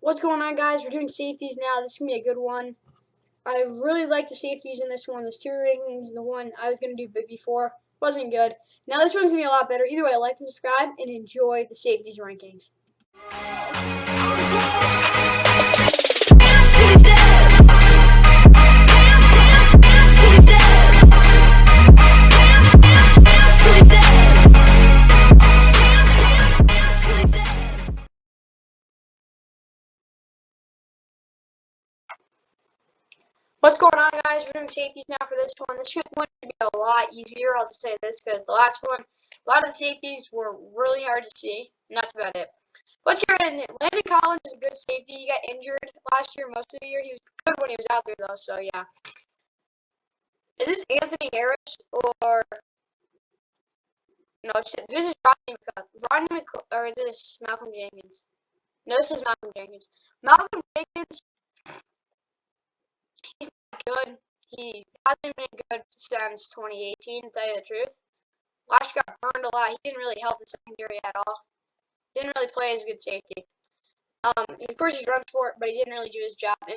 What's going on, guys? We're doing safeties now. This is going to be a good one. I really like the safeties in this one. This tier ranking is the one I was going to do before. Wasn't good. Now this one's going to be a lot better. Either way, like and subscribe and enjoy the safeties rankings. What's going on, guys? We're doing safeties now for this one. This one should be a lot easier. I'll just say this because the last one, a lot of the safeties were really hard to see, and that's about it. Let's get right in it. Landon Collins is a good safety. He got injured last year, most of the year. He was good when he was out there, though, so yeah. Is this Anthony Harris or no? This is Rodney or is this Malcolm Jenkins? No, this is Malcolm Jenkins. Malcolm Jenkins, he's not good. He hasn't been good since 2018, to tell you the truth. Last year got burned a lot. He didn't really help the secondary at all. Didn't really play as a good safety. Of course, he's run for it, but he didn't really do his job in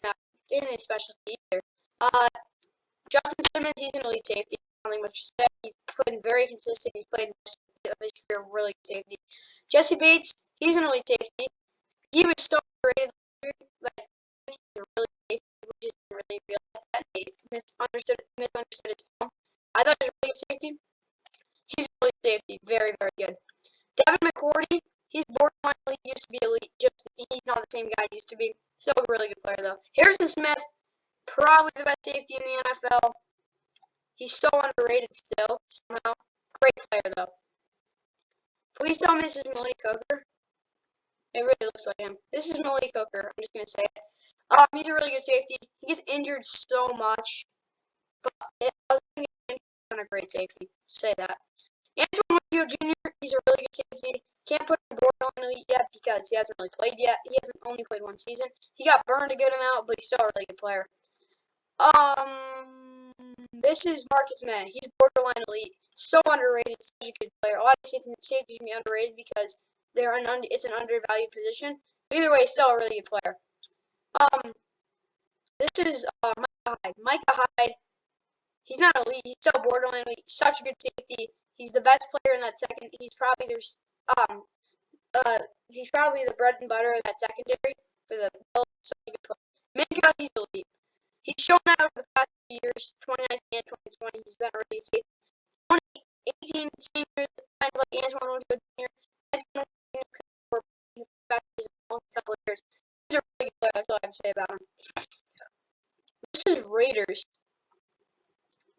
his specialty either. Justin Simmons, he's an elite safety. Nothing much to say. He's been very consistent. He played most of his career really good safety. Jesse Bates, he's an elite safety. He was so underrated last year, but he's a really safety. We just didn't really realize that. He misunderstood his film. I thought he was a really good safety. He's an elite safety. Very, very good. Devin McCourty, he's borderline elite. Used to be elite. He's not the same guy he used to be. Still a really good player, though. Harrison Smith, probably the best safety in the NFL. He's so underrated still, somehow. Great player, though. Please tell me this is Malik Hooker. It really looks like him. This is Malik Hooker. I'm just going to say it. He's a really good safety. He gets injured so much. But other than getting injured, he's a great safety. Say that. Antoine Winfield Jr., he's a really good safety. Can't put him borderline elite yet because he hasn't really played yet. He hasn't only played one season. He got burned a good amount, but he's still a really good player. This is Marcus May. He's borderline elite. So underrated. Such a good player. A lot of safeties can be underrated because it's an undervalued position. But either way, still a really good player. This is Micah Hyde. Micah Hyde. He's not elite. He's still borderline elite. Such a good safety. He's the best player in that second. He's probably the bread and butter of that secondary for the Bills. Such a good player. Minka, he's elite. He's shown that over the past few years, 2019 and 2020. He's been really safe. 2018, same year, kind of like Antoine Winfield Jr. For a couple of years. He's a really good player. That's all I have to say about him. This is Raiders.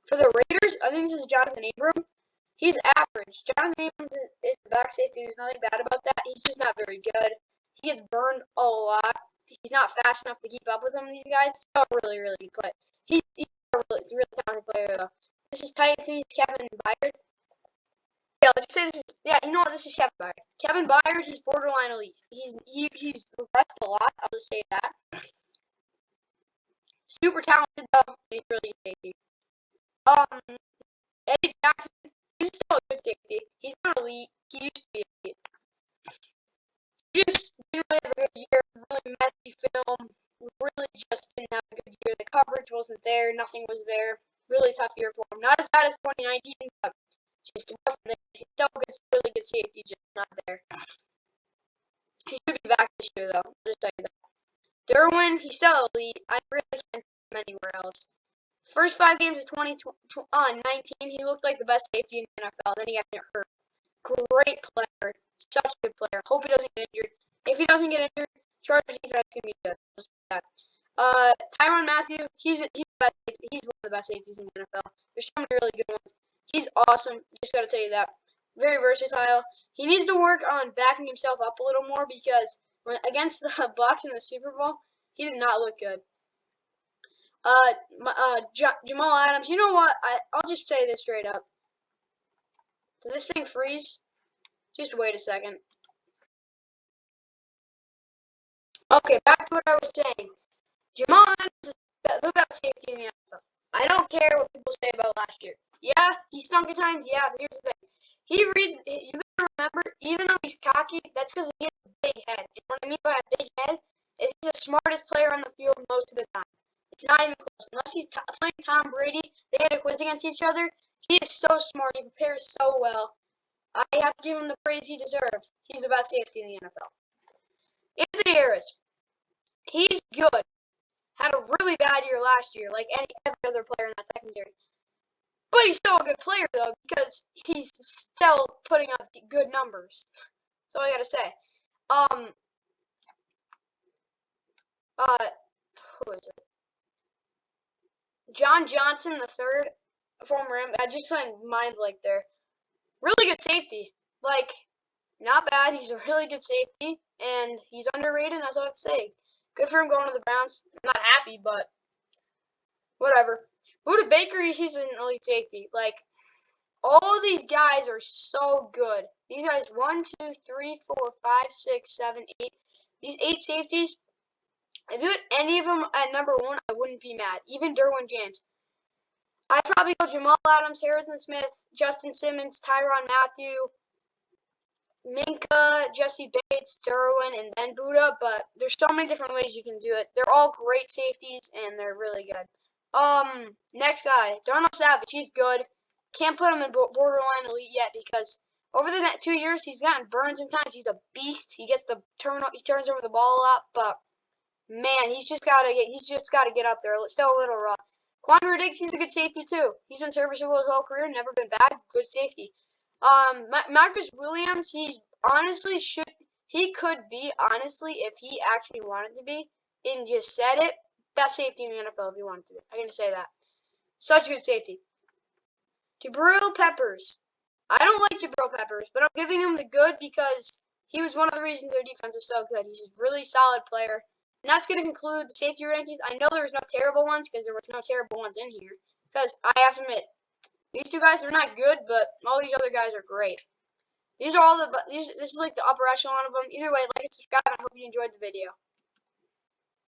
For the Raiders, I think this is Jonathan Abram. He's average. Jonathan Abrams is the back safety. There's nothing bad about that. He's just not very good. He gets burned a lot. He's not fast enough to keep up with him. These guys are really, really good play. He's a really talented player, though. This is Titans. Kevin Byard. Yeah, let's say this is. Yeah, you know what? This is Kevin Byard. Kevin Byard. He's borderline elite. He's regressed a lot. I'll just say that. Super talented though. He's really safety. Eddie Jackson. He's still a good safety. He's not elite. He used to be elite. He just didn't really have a good year. Really messy film. Really just didn't have a good year. The coverage wasn't there. Nothing was there. Really tough year for him. Not as bad as 2019, but just wasn't there. He's still good, really good safety, just not there. He should be back this year, though. I'll just tell you that. Derwin, he's still elite. I really can't put him anywhere else. First 5 games of 2019, he looked like the best safety in the NFL. Then he got hurt. Great player. Such a good player. Hope he doesn't get injured. If he doesn't get injured, Chargers defense can be good. Just like that. Tyrann Mathieu, he's one of the best safeties in the NFL. There's so many really good ones. He's awesome. Just gotta tell you that. Very versatile. He needs to work on backing himself up a little more because against the Bucs in the Super Bowl, he did not look good. Jamal Adams. You know what? I'll just say this straight up. Did this thing freeze? Just wait a second. Okay, back to what I was saying. Jamal Adams is the best safety in the NFL. I don't care what people say about last year. Yeah, he stunk at times. Yeah, but here's the thing. You gotta remember, even though he's cocky, that's because he has a big head. You know what I mean by a big head? is he's the smartest player on the field most of the time. It's not even close. Unless he's playing Tom Brady, they had a quiz against each other. He is so smart. He prepares so well. I have to give him the praise he deserves. He's the best safety in the NFL. Anthony Harris, he's good. Had a really bad year last year, like every other player in that secondary. But he's still a good player, though, because he's still putting up good numbers. That's all I gotta say. Who is it? John Johnson the third, former. I just signed mind blank there. Really good safety. Like, not bad. He's a really good safety, and he's underrated. That's all I have to say. Good for him going to the Browns. I'm not happy, but whatever. Buda Baker, he's an elite safety. Like, all of these guys are so good. These guys, 1, 2, 3, 4, 5, 6, 7, 8. These 8 safeties, if you had any of them at number 1, I wouldn't be mad. Even Derwin James. I'd probably go Jamal Adams, Harrison Smith, Justin Simmons, Tyrann Mathieu, Minka, Jesse Bates, Derwin, and then Buda, but there's so many different ways you can do it. They're all great safeties, and they're really good. Next guy, Darnell Savage. He's good. Can't put him in borderline elite yet because over the next 2 years, he's gotten burned sometimes. He's a beast. He gets the he turns over the ball a lot, but man, he's just gotta get up there. It's still a little rough. Quandre Diggs, he's a good safety too. He's been serviceable his whole career, never been bad. Good safety. Marcus Williams, he could be, honestly, if he actually wanted to be, and just said it, best safety in the NFL if he wanted to be. I'm going to say that. Such good safety. Jabril Peppers. I don't like Jabril Peppers, but I'm giving him the good because he was one of the reasons their defense was so good. He's a really solid player. And that's going to conclude the safety rankings. I know there's no terrible ones because there was no terrible ones in here. Because I have to admit, these 2 guys are not good, but all these other guys are great. These are all this is like the upper echelon of them. Either way, like and subscribe, and I hope you enjoyed the video.